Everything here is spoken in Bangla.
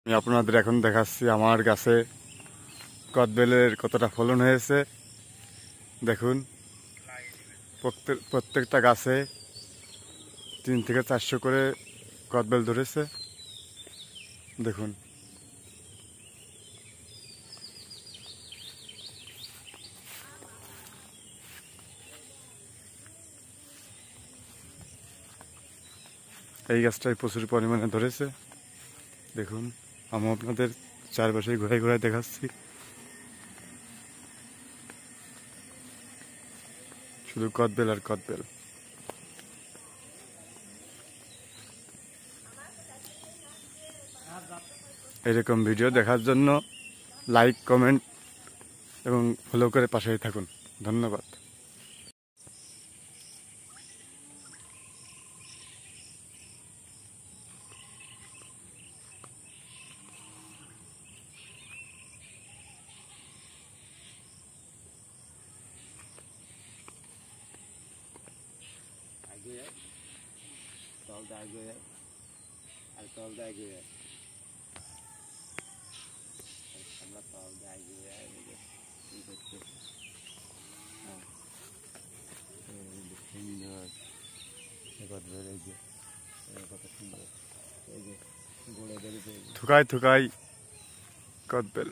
আমি আপনাদের এখন দেখাচ্ছি আমার গাছে কদবেলের কতটা ফলন হয়েছে। দেখুন, প্রত্যেকটা গাছে 3 থেকে 400 করে কদবেল ধরেছে। দেখুন, এই গাছটাই প্রচুর পরিমাণে ধরেছে। দেখুন, আমি আপনাদের চারপাশে ঘুরাই ঘুরাই দেখাচ্ছি। শুধু কদবেল আর কদবেল। এরকম ভিডিও দেখার জন্য লাইক, কমেন্ট এবং ফলো করে পাশেই থাকুন। ধন্যবাদ। থুকাই থুকাই কদবেল।